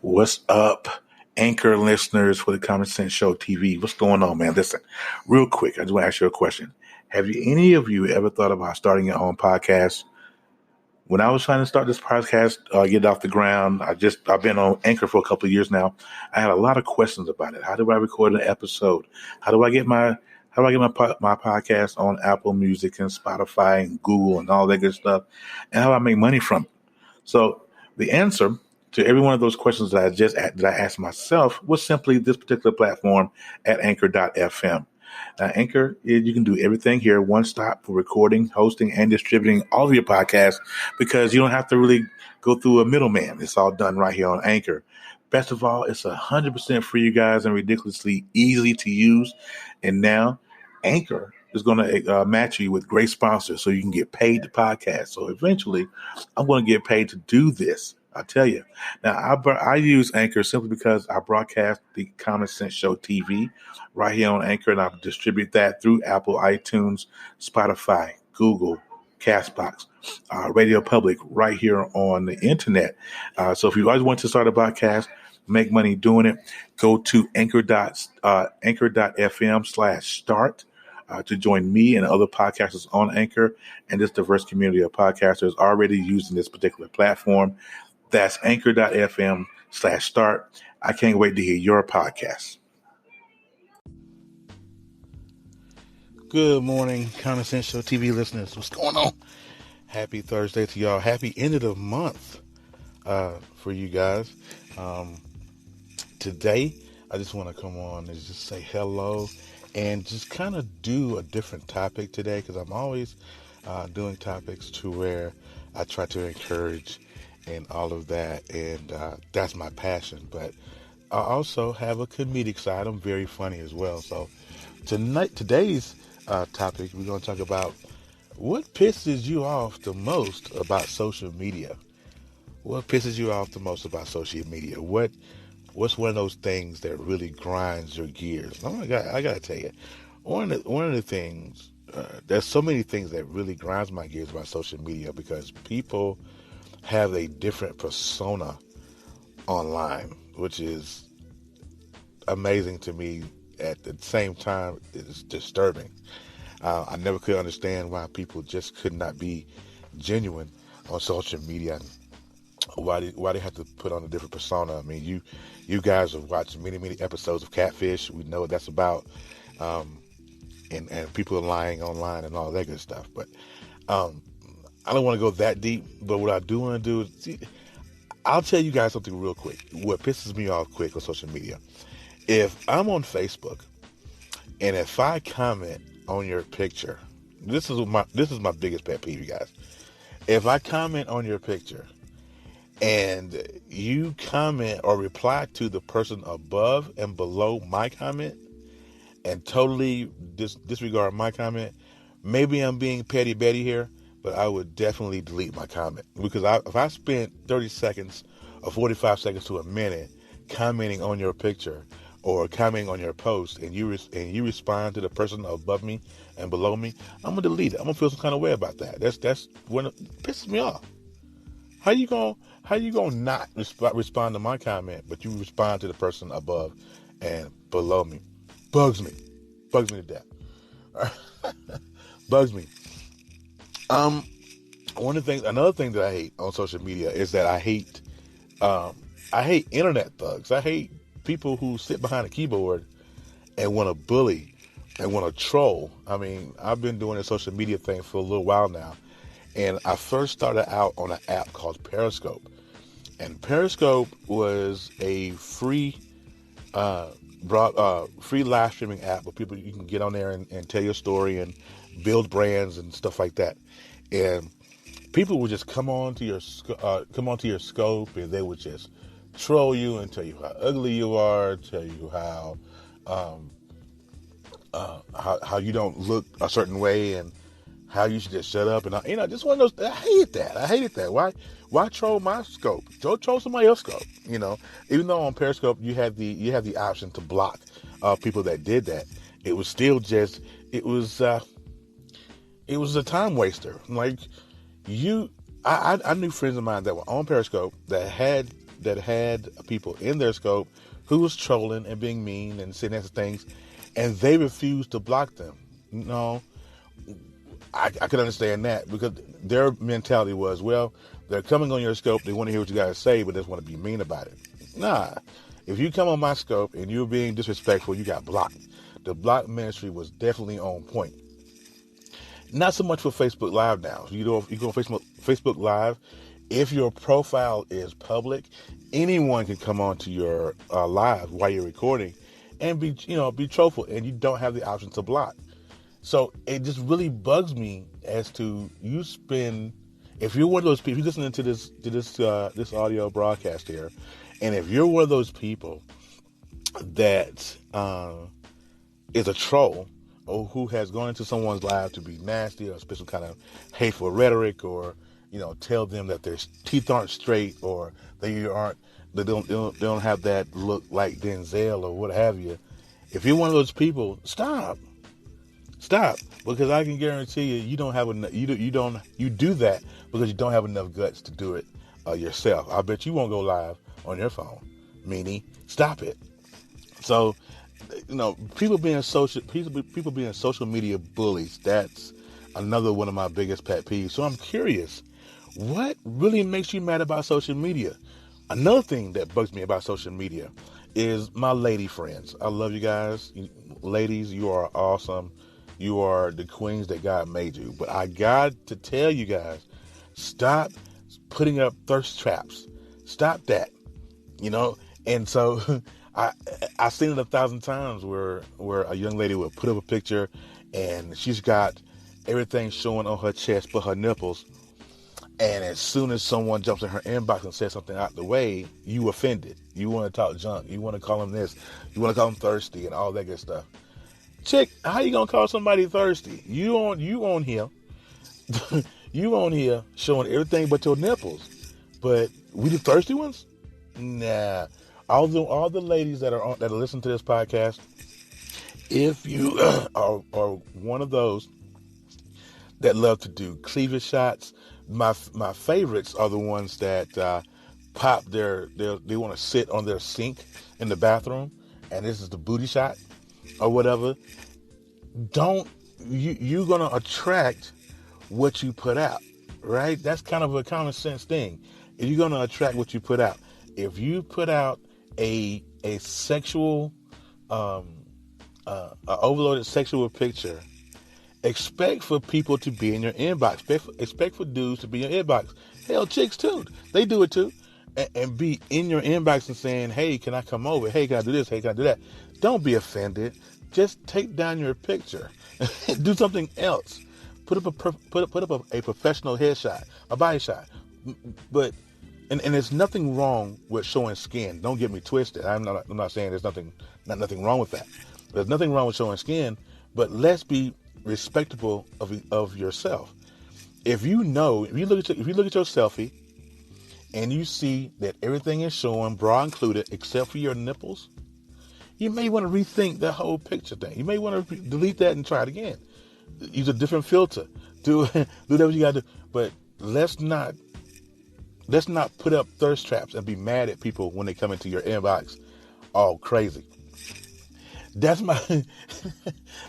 What's up, Anchor listeners for the Common Sense Show TV? What's going on, man? Listen, real quick, I just want to ask you a question. Have any of you ever thought about starting your own podcast? When I was trying to start this podcast, get it off the ground, I've been on Anchor for a couple of years now. I had a lot of questions about it. How do I record an episode? How do I get my podcast on Apple Music and Spotify and Google and all that good stuff? And how do I make money from it? So the answer to every one of those questions that I asked myself was simply this particular platform at Anchor.fm. Now, Anchor, you can do everything here, one stop for recording, hosting, and distributing all of your podcasts because you don't have to really go through a middleman. It's all done right here on Anchor. Best of all, it's 100% free, you guys, and ridiculously easy to use. And now, Anchor is going to match you with great sponsors so you can get paid to podcast. So eventually, I'm going to get paid to do this. I tell you. Now, I use Anchor simply because I broadcast the Common Sense Show TV right here on Anchor, and I distribute that through Apple, iTunes, Spotify, Google, Castbox, Radio Public, right here on the internet. So if you guys want to start a podcast, make money doing it, go to anchor.fm/start. To join me and other podcasters on Anchor and this diverse community of podcasters already using this particular platform. That's anchor.fm/start. I can't wait to hear your podcast. Good morning, Common Sense Show TV listeners. What's going on? Happy Thursday to y'all. Happy end of the month for you guys. Today, I just want to come on and just say hello and just kind of do a different topic today because I'm always doing topics to where I try to encourage and all of that, and that's my passion. But I also have a comedic side. I'm very funny as well. So today's topic, we're going to talk about what pisses you off the most about social media. What pisses you off the most about social media? What's one of those things that really grinds your gears? I got to tell you, one of the things, there's so many things that really grinds my gears about social media because people have a different persona online, which is amazing to me. At the same time, it's disturbing. I never could understand why people just could not be genuine on social media. Why they have to put on a different persona? I mean, you guys have watched many episodes of Catfish. We know what that's about, and people are lying online and all that good stuff. But I don't want to go that deep, but what I do want to do is, I'll tell you guys something real quick. What pisses me off quick on social media. If I'm on Facebook, and if I comment on your picture, this is my biggest pet peeve, you guys. If I comment on your picture, and you comment or reply to the person above and below my comment, and totally disregard my comment, maybe I'm being petty Betty here, but I would definitely delete my comment because if I spent 30 seconds or 45 seconds to a minute commenting on your picture or commenting on your post, and you respond to the person above me and below me, I'm gonna delete it. I'm gonna feel some kind of way about that. That's when it pisses me off. How you gonna not respond to my comment, but you respond to the person above and below me? Bugs me to death. Bugs me. Another thing that I hate on social media is that I hate internet thugs. I hate people who sit behind a keyboard and want to bully and want to troll. I mean, I've been doing a social media thing for a little while now, and I first started out on an app called Periscope, and Periscope was a free live streaming app where you can get on there and tell your story and build brands and stuff like that. And people would just come onto your scope, and they would just troll you and tell you how ugly you are, tell you how you don't look a certain way, and how you should just shut up. And just one of those. I hated that. Why troll my scope? Troll somebody else's scope. Even though on Periscope you have the option to block people that did that, it was still just it was a time waster. Like I knew friends of mine that were on Periscope that had that had people in their scope who was trolling and being mean and saying nasty things, and they refused to block them. No, I could understand that, because their mentality was, well, they're coming on your scope, they want to hear what you guys say, but they just want to be mean about it. Nah, if you come on my scope and you're being disrespectful, you got blocked. The block ministry was definitely on point. Not so much for Facebook Live now. You go on Facebook Live. If your profile is public, anyone can come onto your live while you're recording and be truthful, and you don't have the option to block. So it just really bugs me as to if you're one of those people, if you're listening to this audio broadcast here, and if you're one of those people that is a troll, or who has gone into someone's live to be nasty or spit some kind of hateful rhetoric, or tell them that their teeth aren't straight, or they don't have that look like Denzel or what have you. If you're one of those people, stop, because I can guarantee you don't have enough. You do that because you don't have enough guts to do it yourself. I bet you won't go live on your phone. Meaning, stop it. So, people being social media bullies. That's another one of my biggest pet peeves. So I'm curious, what really makes you mad about social media? Another thing that bugs me about social media is my lady friends. I love you guys. Ladies, you are awesome. You are the queens that God made you. But I got to tell you guys, stop putting up thirst traps. Stop that. And so I've seen it 1,000 times where a young lady would put up a picture and she's got everything showing on her chest but her nipples. And as soon as someone jumps in her inbox and says something out the way, you offended. You want to talk junk. You want to call them this. You want to call them thirsty and all that good stuff. Chick, how you gonna call somebody thirsty? You on here, you on here showing everything but your nipples. But we the thirsty ones? Nah. All the ladies that are listening to this podcast, if you are one of those that love to do cleavage shots, my favorites are the ones that pop they want to sit on their sink in the bathroom, and this is the booty shot or whatever. You're gonna attract what you put out, right? That's kind of a common sense thing. You're gonna attract what you put out. If you put out a sexual, overloaded sexual picture, expect for people to be in your inbox. Expect for dudes to be in your inbox. Hell, chicks too. They do it too. And be in your inbox and saying, hey, can I come over? Hey, can I do this? Hey, can I do that? Don't be offended. Just take down your picture. Do something else. Put up a professional headshot, a body shot. But and there's nothing wrong with showing skin. Don't get me twisted. I'm not saying there's nothing wrong with that. There's nothing wrong with showing skin, but let's be respectable of yourself. If you look at your selfie and you see that everything is showing, bra included, except for your nipples, you may want to rethink the whole picture thing. You may want to delete that and try it again. Use a different filter. Do whatever you got to do. But let's not put up thirst traps and be mad at people when they come into your inbox all crazy. That's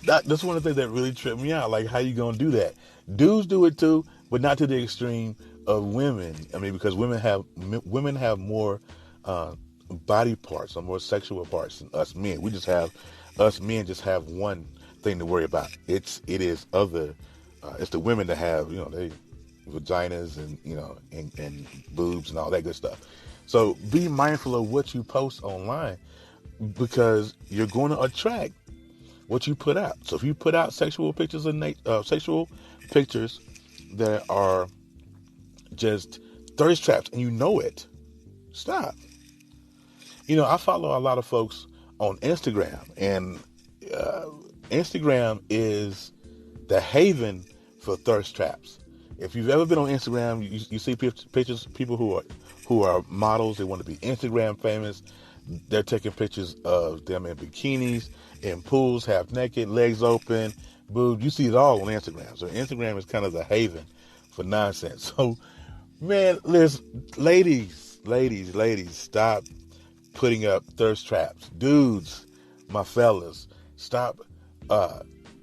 that's one of the things that really tripped me out. Like, how you gonna do that? Dudes do it too, but not to the extreme of women. I mean, because women have more body parts or more sexual parts than us men. Us men just have one thing to worry about. It's the women that have, they vaginas and and boobs and all that good stuff. So be mindful of what you post online, because you're going to attract what you put out. So if you put out sexual pictures that are just thirst traps and you know it, stop. I follow a lot of folks on Instagram, and Instagram is the haven for thirst traps. If you've ever been on Instagram, you see pictures, people who are models. They want to be Instagram famous. They're taking pictures of them in bikinis, in pools, half naked, legs open, boobs. You see it all on Instagram. So Instagram is kind of the haven for nonsense. So, man, ladies, ladies, stop putting up thirst traps. Dudes, my fellas, stop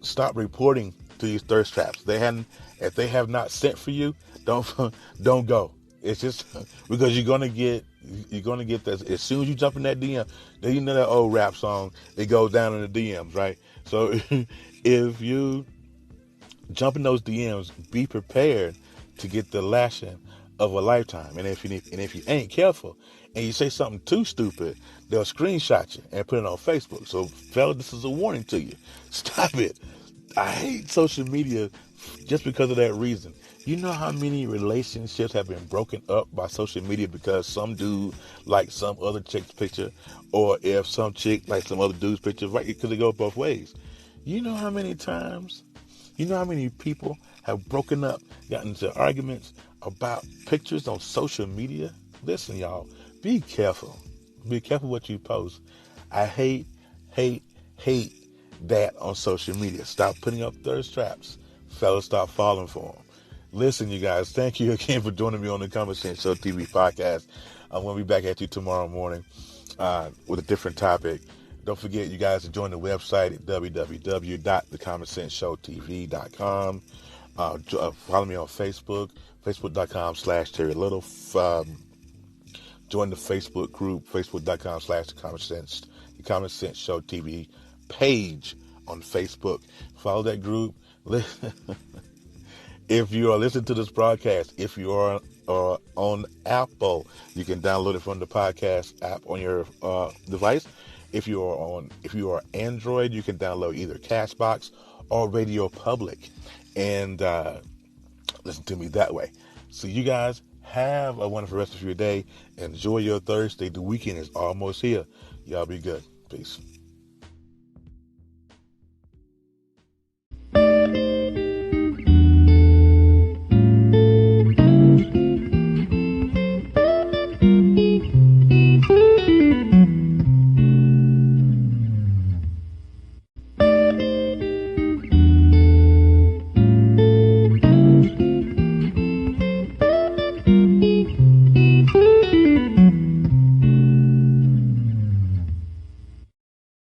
stop reporting to these thirst traps. If they have not sent for you, don't don't go. It's just because you're gonna get that as soon as you jump in that DM. You know that old rap song, it goes down in the DMs, right? So if you jump in those DMs, be prepared to get the lashing of a lifetime. And if you ain't careful and you say something too stupid, they'll screenshot you and put it on Facebook. So, fella, this is a warning to you. Stop it. I hate social media just because of that reason. You know how many relationships have been broken up by social media because some dude likes some other chick's picture, or if some chick likes some other dude's picture, right? Because it goes both ways. You know how many people have broken up, gotten into arguments about pictures on social media? Listen, y'all, be careful. Be careful what you post. I hate that on social media. Stop putting up thirst traps. Fellas, stop falling for them. Listen, you guys, thank you again for joining me on the Common Sense Show TV podcast. I'm going to be back at you tomorrow morning with a different topic. Don't forget, you guys, to join the website at www.thecommonsenseshowtv.com. Follow me on Facebook, facebook.com/Terry Little. Join the Facebook group, facebook.com/The Common Sense Show TV page on Facebook. Follow that group. If you are listening to this broadcast, if you are on Apple, you can download it from the podcast app on your device. If you are Android, you can download either Castbox or Radio Public and listen to me that way. So you guys have a wonderful rest of your day. Enjoy your Thursday. The weekend is almost here. Y'all be good. Peace.